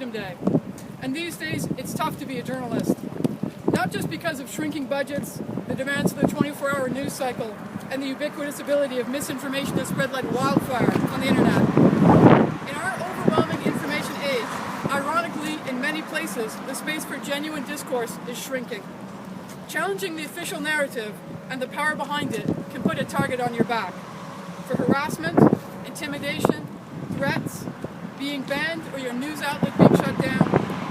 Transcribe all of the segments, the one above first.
Freedom Day. And these days, it's tough to be a journalist. Not just because of shrinking budgets, the demands of the 24-hour news cycle, and the ubiquitous ability of misinformation to spread like wildfire on the internet. In our overwhelming information age, ironically, in many places, the space for genuine discourse is shrinking. Challenging the official narrative and the power behind it can put a target on your back for harassment, intimidation, threats, being banned or your news outlet being shut down,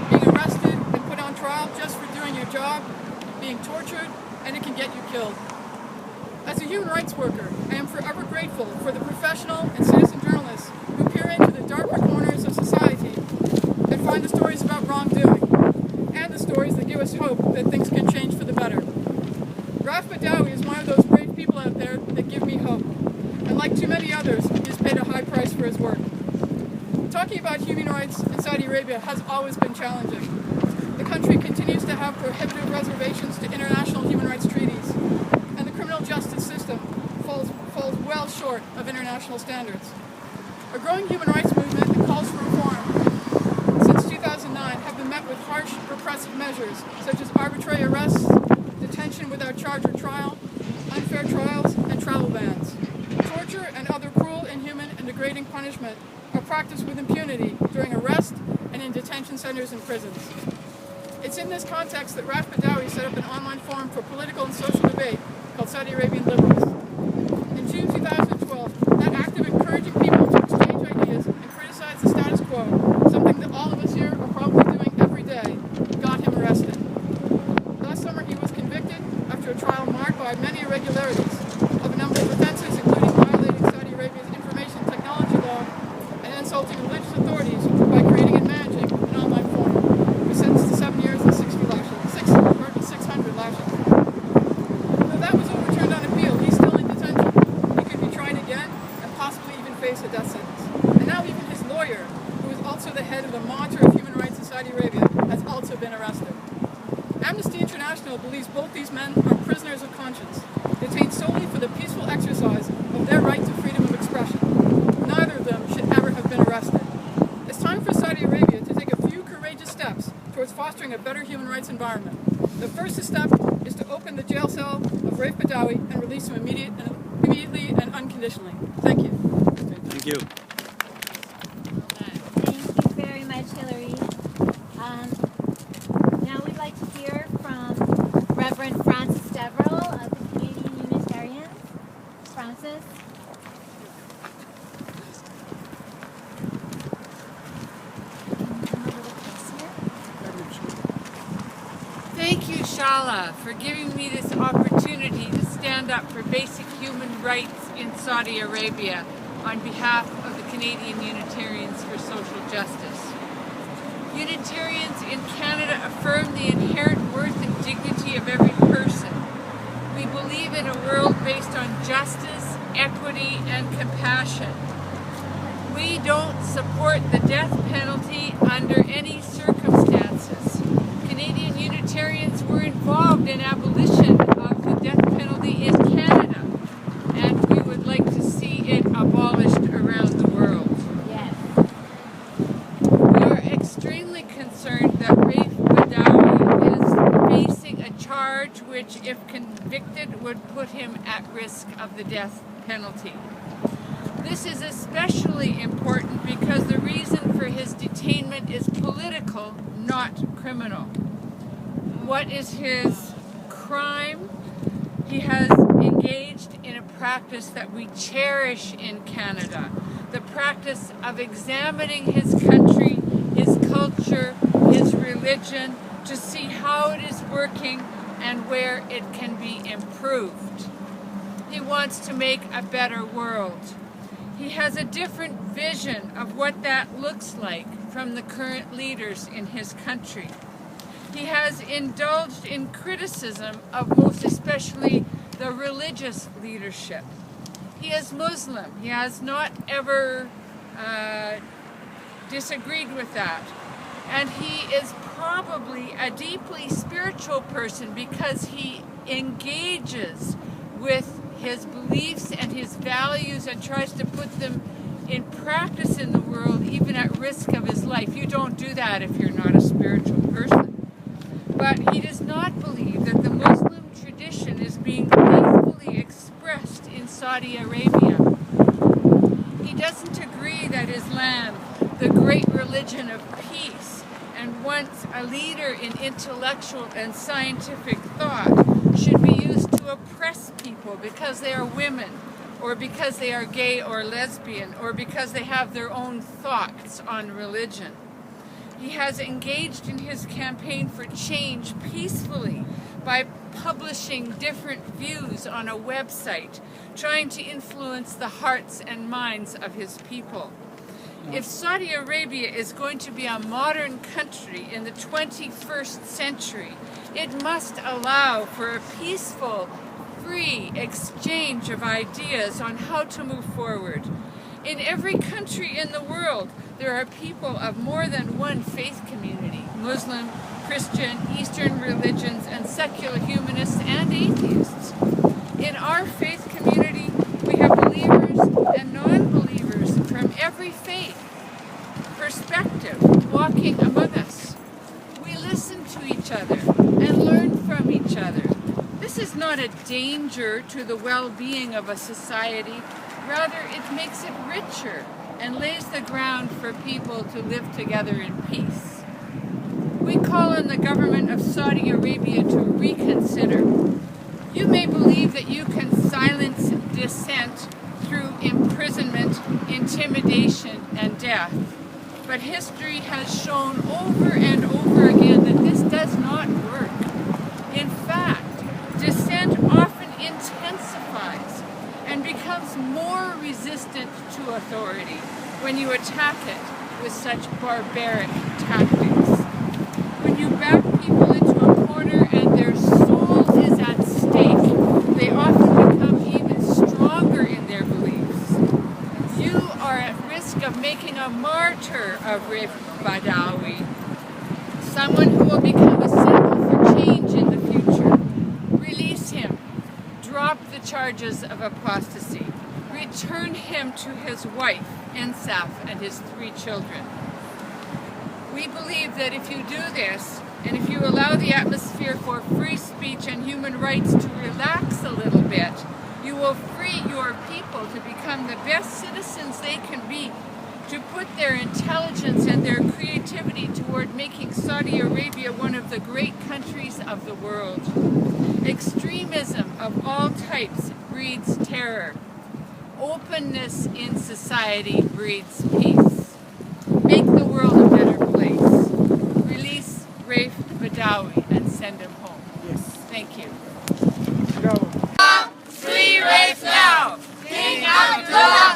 being arrested and put on trial just for doing your job, being tortured, and it can get you killed. As a human rights worker, I am forever grateful for the professional and citizen journalists who peer into the darker corners of society and find the stories about wrongdoing, and the stories that give us hope that things can change for the better. Raif Badawi is one of those brave people out there that give me hope, and like too many others, he has paid a high price for his work. Talking about human rights in Saudi Arabia has always been challenging. The country continues to have prohibitive reservations to international human rights treaties, and the criminal justice system falls well short of international standards. A growing human rights movement and calls for reform since 2009 have been met with harsh repressive measures such as arbitrary arrests, detention without charge or trial, unfair trials, and travel bans. Torture and other cruel, inhuman, and degrading punishment are practiced with impunity during arrest and in detention centers and prisons. It's in this context that Raif Badawi set up an online forum for political and social debate called Saudi Arabian Liberals. In June 2012, that act of encouraging people to exchange ideas and criticize the status quo, something that all of us here are probably doing every day, got him arrested. Last summer he was convicted after a trial marked by many irregularities of a number of offenses, including violating Saudi Arabia's information technology law and insulting religious authorities by creating and managing an online forum. He was sentenced to 7 years and 600 lashes. Though that was overturned on appeal, he's still in detention. He could be tried again and possibly even face a death sentence. And now even his lawyer, who is also the head of the Monitor of Human Rights in Saudi Arabia, has also been arrested. Amnesty International believes both these men are prisoners of conscience, detained solely for the peaceful exercise of their right to freedom of expression. Neither of them should ever have been arrested. It's time for Saudi Arabia to take a few courageous steps towards fostering a better human rights environment. The first step is to open the jail cell of Raif Badawi and release him immediately and unconditionally. Thank you. Thank you. Thank you very much, Hillary. Now we'd like to hear from Reverend Francis Deverell of the Canadian Unitarians. Francis. Thank you, Shala, for giving me this opportunity to stand up for basic human rights in Saudi Arabia on behalf of the Canadian Unitarians for Social Justice. Unitarians in Canada affirm the inherent worth and dignity of every person. We believe in a world based on justice, equity, and compassion. We don't support the death penalty under any circumstances. Canadian Unitarians were involved in abolition of the death penalty in Canada, and we would like to see it abolished around the world. Yes. We are extremely concerned that Raif Badawi is facing a charge which, if convicted, would put him at risk of the death penalty. This is especially important because the reason for his detainment is political, not criminal. What is his crime? He has engaged in a practice that we cherish in Canada, the practice of examining his country, his culture, his religion, to see how it is working and where it can be improved. He wants to make a better world. He has a different vision of what that looks like from the current leaders in his country. He has indulged in criticism of most especially the religious leadership. He is Muslim. He has not ever disagreed with that. And he is probably a deeply spiritual person because he engages with his beliefs and his values and tries to put them in practice in the world, even at risk of his life. You don't do that if you're not a spiritual person. But he does not believe that the Muslim tradition is being faithfully expressed in Saudi Arabia. He doesn't agree that Islam, the great religion of peace, and once a leader in intellectual and scientific thought, should be used to oppress people because they are women, or because they are gay or lesbian, or because they have their own thoughts on religion. He has engaged in his campaign for change peacefully by publishing different views on a website, trying to influence the hearts and minds of his people. If Saudi Arabia is going to be a modern country in the 21st century, it must allow for a peaceful, free exchange of ideas on how to move forward. In every country in the world, there are people of more than one faith community: Muslim, Christian, Eastern religions, and secular humanists and atheists. In our faith community, we have believers and non-believers from every faith perspective walking among us. We listen to each other and learn from each other. This is not a danger to the well-being of a society. Rather, it makes it richer and lays the ground for people to live together in peace. We call on the government of Saudi Arabia to reconsider. You may believe that you can silence dissent through imprisonment, intimidation, and death. But history has shown over and over again that this does not work. In fact, dissent often intensifies and becomes more resistant to authority when you attack it with such barbaric tactics. When you back people into a corner and their soul is at stake, they often become even stronger in their beliefs. You are at risk of making a martyr of Raif Badawi, someone who will become a symbol for change in the future. Release him. Drop the charges of apostasy. Return him to his wife, Ensaf, and his 3 children. We believe that if you do this, and if you allow the atmosphere for free speech and human rights to relax a little bit, you will free your people to become the best citizens they can be, to put their intelligence and their creativity toward making Saudi Arabia one of the great countries of the world. Extremism of all types breeds terror. Openness in society breeds peace. Make the world a better place. Release Raif Badawi and send him home. Yes. Thank you. Bravo. Free Raif now! King Abdullah!